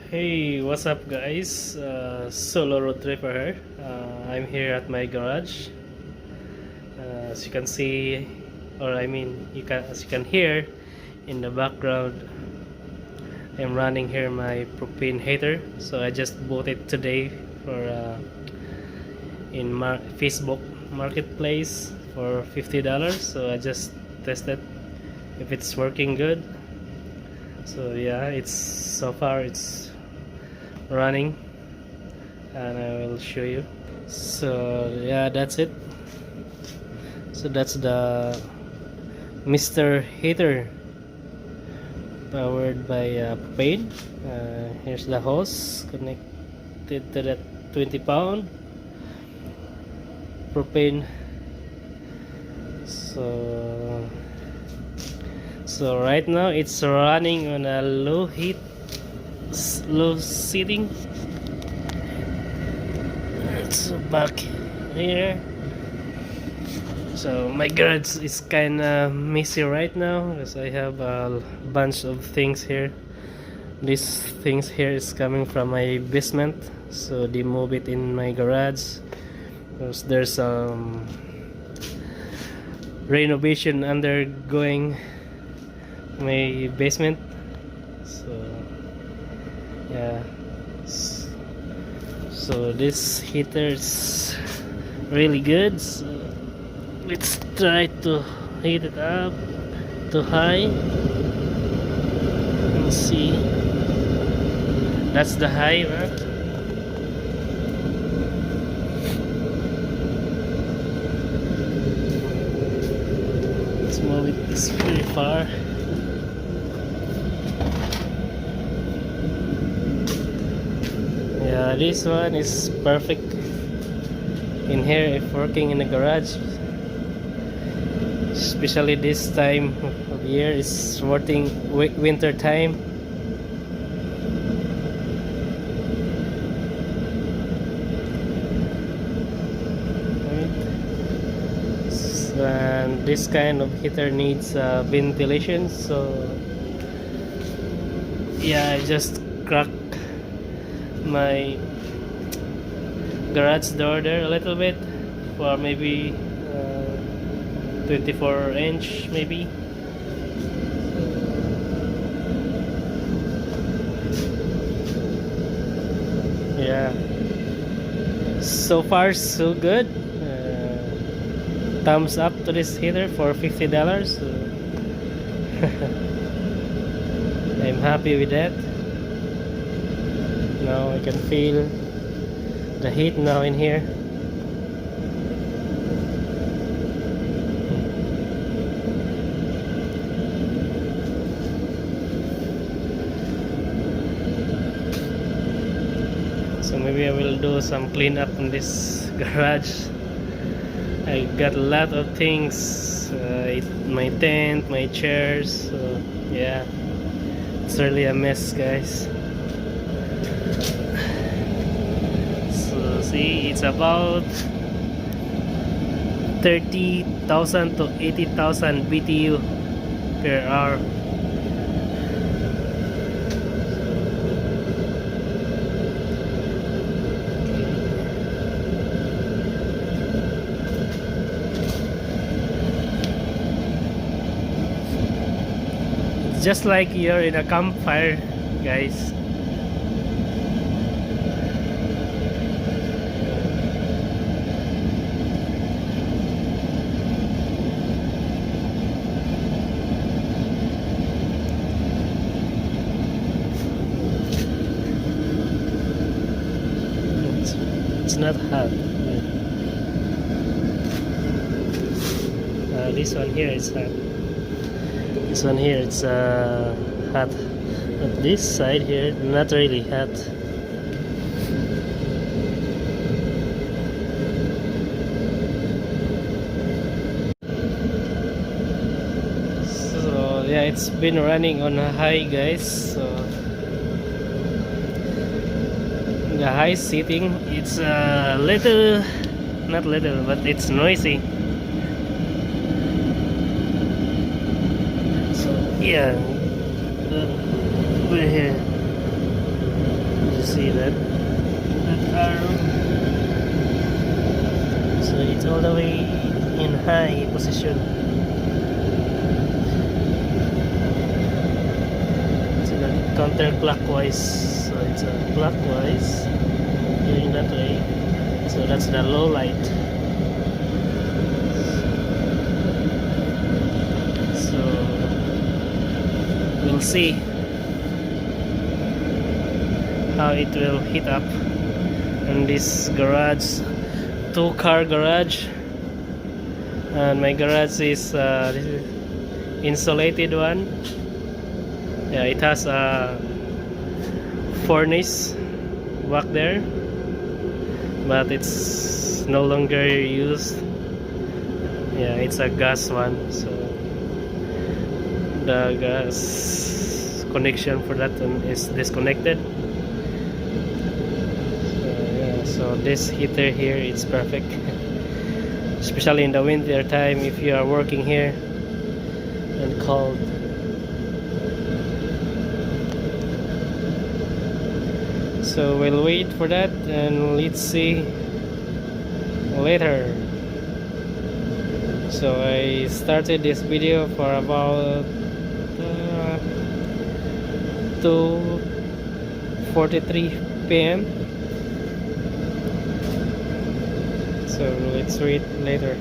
Hey, what's up, guys? Soloroadtripper here. I'm here at my garage. As you can see, or I mean, as you can hear in the background, I'm running here my propane heater. So I just bought it today for in Facebook Marketplace for $50. So I just tested if it's working good. So yeah, so far it's running, and I will show you. So yeah, that's it. So that's the Mr. Heater powered by Propane. Here's the hose connected to that 20-pound propane. So right now it's running on a low setting. It's back here. So my garage is kinda messy right now because I have a bunch of things here. These things here is coming from my basement, so they move it in my garage because there's renovation undergoing my basement. So yeah, so this heater is really good. So let's try to heat it up to high and see. That's the high, right? Let's move it pretty far. Yeah, this one is perfect in here if working in the garage, especially this time of year. It's working winter time. And this kind of heater needs ventilation, so yeah, I just cracked my garage door there a little bit for maybe 24-inch maybe. Yeah, so far so good. Thumbs up to this heater for $50. So I'm happy with that. Now I can feel the heat now in here. So maybe I will do some cleanup in this garage. I got a lot of things, my tent, my chairs, so yeah, it's really a mess, guys. So see, it's about 30,000 to 80,000 BTU per hour. Just like you're in a campfire, guys. It's not hot. This one here is hot. This one here it's hot, but this side here not really hot. So yeah, it's been running on a high, guys. So the high setting, it's a little, not little, but it's noisy. Yeah, we're here. see that arrow. So it's all the way in high position. It's counterclockwise, so it's clockwise going that way. So that's the low light. So we'll see how it will heat up in this garage, 2-car garage. And my garage is this is insulated one. Yeah, it has a furnace back there, but it's no longer used. Yeah, it's a gas one, so the gas connection for that one is disconnected. So this heater here is perfect, especially in the winter time if you are working here and cold. So we'll wait for that and let's see later. So I started this video for about 2:43 p.m. So let's read later.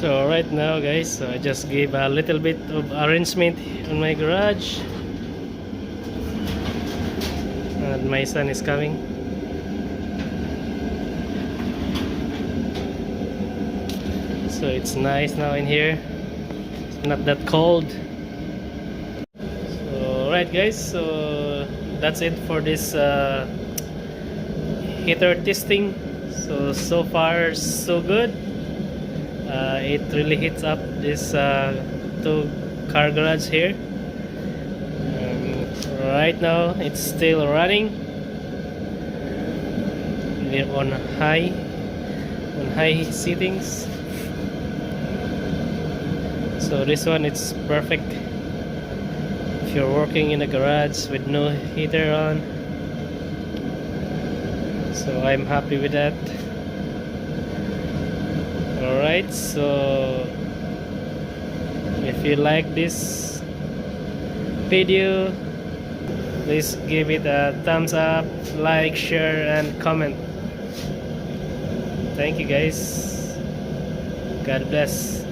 So right now guys, I just gave a little bit of arrangement on my garage, and my son is coming. So it's nice now in here, it's not that cold. So right guys, so that's it for this heater testing. So far so good. It really heats up this 2-car garage here. Right now it's still running. on high settings. So this one, it's perfect if you're working in a garage with no heater on. So I'm happy with that. Alright, so if you like this video, please give it a thumbs up, like, share, and comment. Thank you guys. God bless.